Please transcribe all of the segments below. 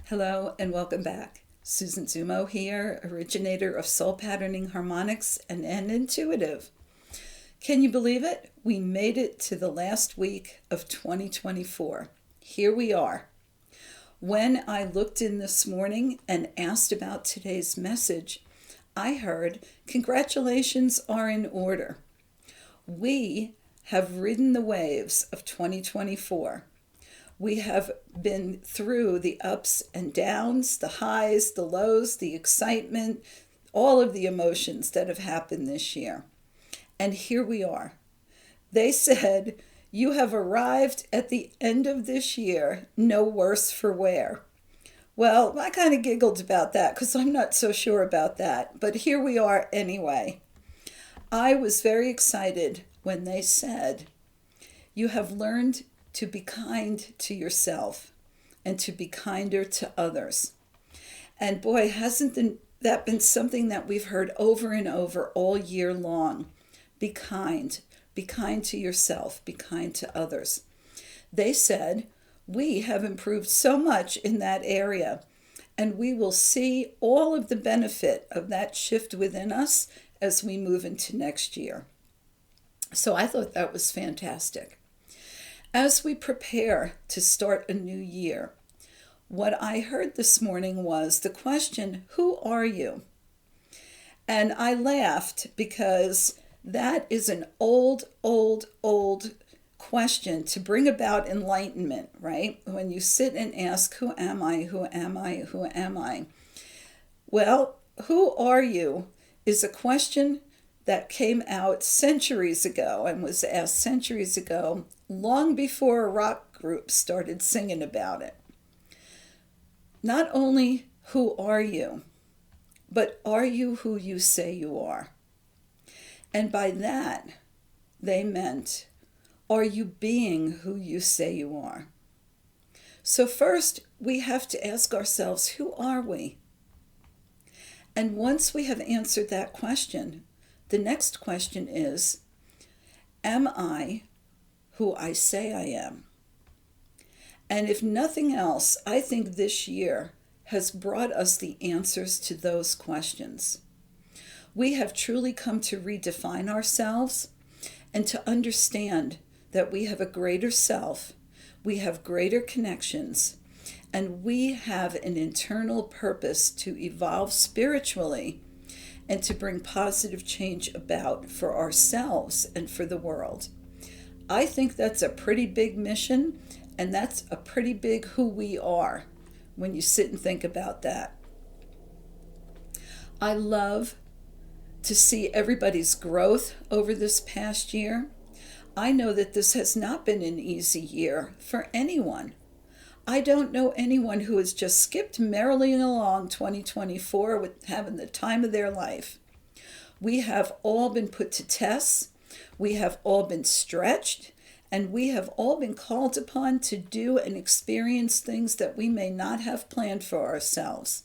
Hello and welcome back. Susan Zumo here, originator of soul patterning harmonics and intuitive. Can you believe it? We made it to the last week of 2024. Here we are. When I looked in this morning and asked about today's message, I heard congratulations are in order. We have ridden the waves of 2024. We have been through the ups and downs, the highs, the lows, the excitement, all of the emotions that have happened this year. And here we are. They said, you have arrived at the end of this year, no worse for wear. Well, I kind of giggled about that because I'm not so sure about that. But here we are anyway. I was very excited when they said, you have learned to be kind to yourself and to be kinder to others. And boy, hasn't that been something that we've heard over and over all year long? Be kind. Be kind to yourself. Be kind to others. They said, we have improved so much in that area, and we will see all of the benefit of that shift within us as we move into next year. So I thought that was fantastic. As we prepare to start a new year, what I heard this morning was the question, who are you? And I laughed because that is an old question to bring about enlightenment, right? When you sit and ask, who am I, who am I, who am I? Well, who are you is a question that came out centuries ago and was asked centuries ago, long before a rock group started singing about it. Not only who are you, but are you who you say you are? And by that, they meant, are you being who you say you are? So first, we have to ask ourselves, who are we? And once we have answered that question, the next question is, am I who I say I am? And if nothing else, I think this year has brought us the answers to those questions. We have truly come to redefine ourselves and to understand that we have a greater self, we have greater connections, and we have an internal purpose to evolve spiritually and to bring positive change about for ourselves and for the world. I think that's a pretty big mission, and that's a pretty big who we are when you sit and think about that. I love to see everybody's growth over this past year. I know that this has not been an easy year for anyone. I don't know anyone who has just skipped merrily along 2024 with having the time of their life. We have all been put to tests. We have all been stretched. And we have all been called upon to do and experience things that we may not have planned for ourselves.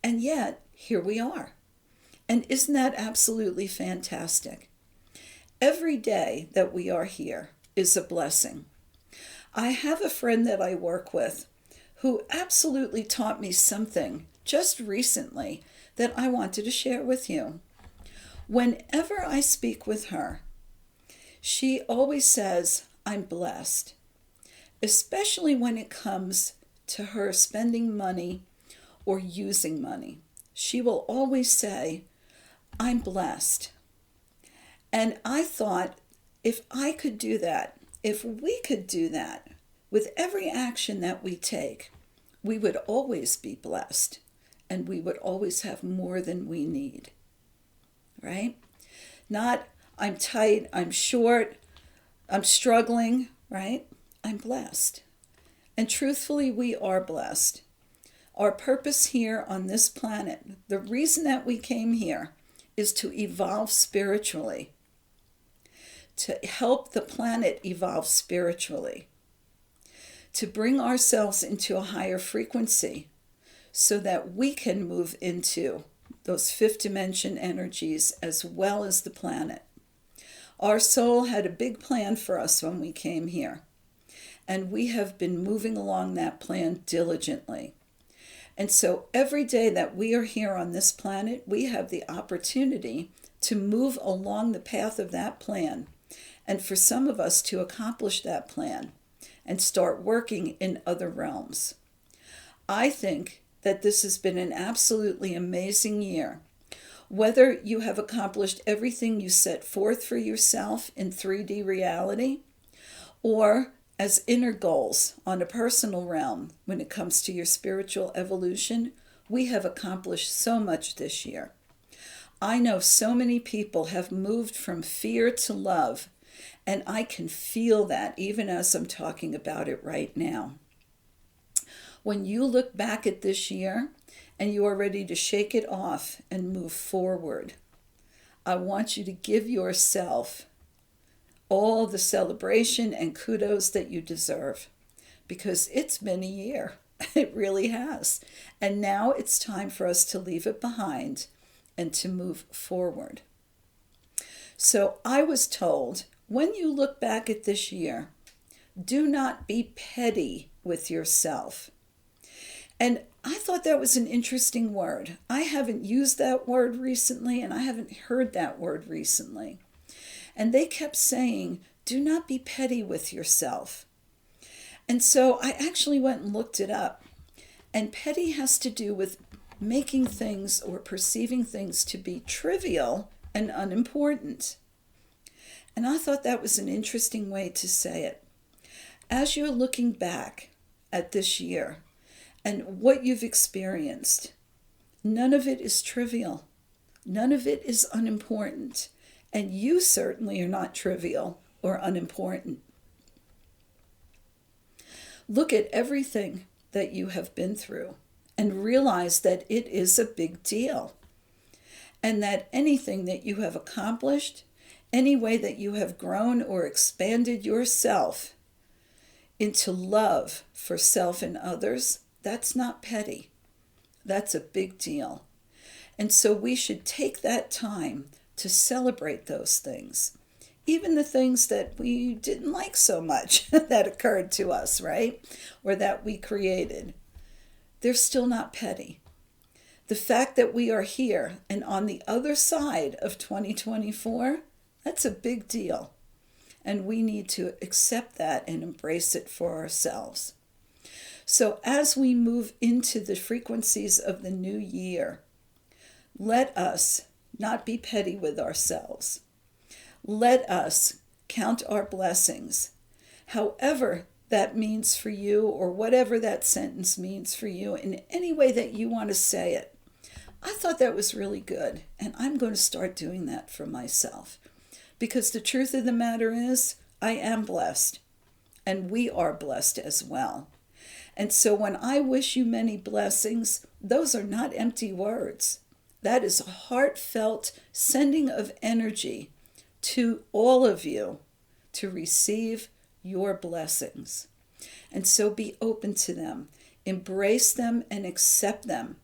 And yet, here we are. And isn't that absolutely fantastic? Every day that we are here is a blessing. I have a friend that I work with who absolutely taught me something just recently that I wanted to share with you. Whenever I speak with her, she always says, I'm blessed, especially when it comes to her spending money or using money. She will always say, I'm blessed. And I thought, if I could do that, if we could do that with every action that we take, we would always be blessed and we would always have more than we need, right? Not, I'm tight, I'm short, I'm struggling, right? I'm blessed. And truthfully, we are blessed. Our purpose here on this planet, the reason that we came here is to evolve spiritually, to help the planet evolve spiritually, to bring ourselves into a higher frequency so that we can move into those fifth dimension energies as well as the planet. Our soul had a big plan for us when we came here, and we have been moving along that plan diligently. And so every day that we are here on this planet, we have the opportunity to move along the path of that plan, and for some of us to accomplish that plan and start working in other realms. I think that this has been an absolutely amazing year. Whether you have accomplished everything you set forth for yourself in 3D reality, or as inner goals on a personal realm when it comes to your spiritual evolution, we have accomplished so much this year. I know so many people have moved from fear to love, and I can feel that even as I'm talking about it right now. When you look back at this year and you are ready to shake it off and move forward, I want you to give yourself all the celebration and kudos that you deserve, because it's been a year. It really has. And now it's time for us to leave it behind and to move forward. So I was told, when you look back at this year, do not be petty with yourself. And I thought that was an interesting word. I haven't used that word recently, and I haven't heard that word recently. And they kept saying, do not be petty with yourself. And so I actually went and looked it up. And petty has to do with making things or perceiving things to be trivial and unimportant. And I thought that was an interesting way to say it. As you're looking back at this year and what you've experienced, none of it is trivial. None of it is unimportant. And you certainly are not trivial or unimportant. Look at everything that you have been through and realize that it is a big deal. And that anything that you have accomplished, any way that you have grown or expanded yourself into love for self and others, that's not petty. That's a big deal. And so we should take that time to celebrate those things. Even the things that we didn't like so much that occurred to us, right? Or that we created. They're still not petty. The fact that we are here and on the other side of 2024, that's a big deal. And we need to accept that and embrace it for ourselves. So as we move into the frequencies of the new year, let us not be petty with ourselves. Let us count our blessings, however that means for you, or whatever that sentence means for you, in any way that you want to say it. I thought that was really good, and I'm going to start doing that for myself. Because the truth of the matter is, I am blessed, and we are blessed as well. And so when I wish you many blessings, those are not empty words. That is a heartfelt sending of energy to all of you to receive your blessings. And so be open to them, embrace them, and accept them.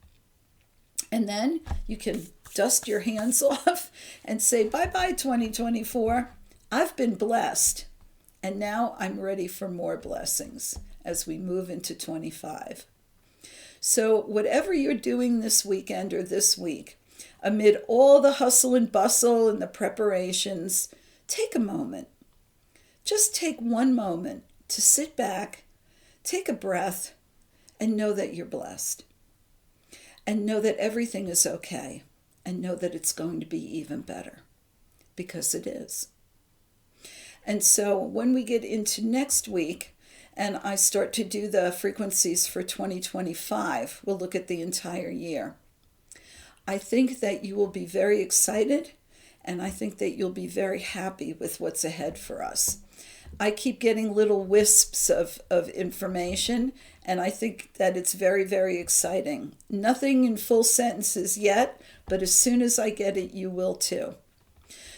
And then you can dust your hands off and say, bye-bye 2024. I've been blessed. And now I'm ready for more blessings as we move into 25. So whatever you're doing this weekend or this week, amid all the hustle and bustle and the preparations, take a moment. Just take one moment to sit back, take a breath, and know that you're blessed. And know that everything is okay. And know that it's going to be even better. Because it is. And so when we get into next week, and I start to do the frequencies for 2025, we'll look at the entire year. I think that you will be very excited, and I think that you'll be very happy with what's ahead for us. I keep getting little wisps of information, and I think that it's very, very exciting. Nothing in full sentences yet, but as soon as I get it, you will too.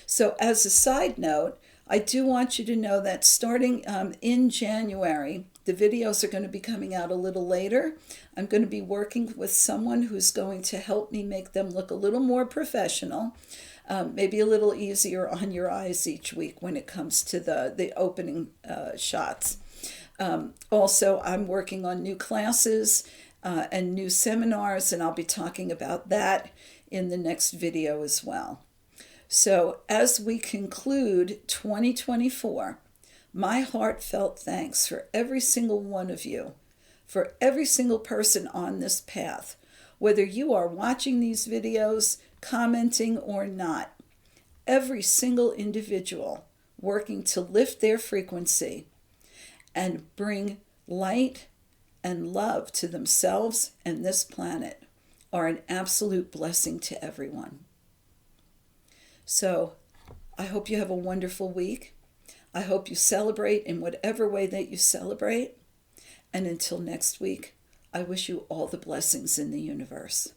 So as a side note, I do want you to know that starting in January, the videos are going to be coming out a little later. I'm going to be working with someone who's going to help me make them look a little more professional, maybe a little easier on your eyes each week when it comes to the opening shots. Also, I'm working on new classes and new seminars, and I'll be talking about that in the next video as well. So as we conclude 2024, my heartfelt thanks for every single one of you, for every single person on this path, whether you are watching these videos, commenting or not, every single individual working to lift their frequency and bring light and love to themselves and this planet are an absolute blessing to everyone. So I hope you have a wonderful week. I hope you celebrate in whatever way that you celebrate. And until next week, I wish you all the blessings in the universe.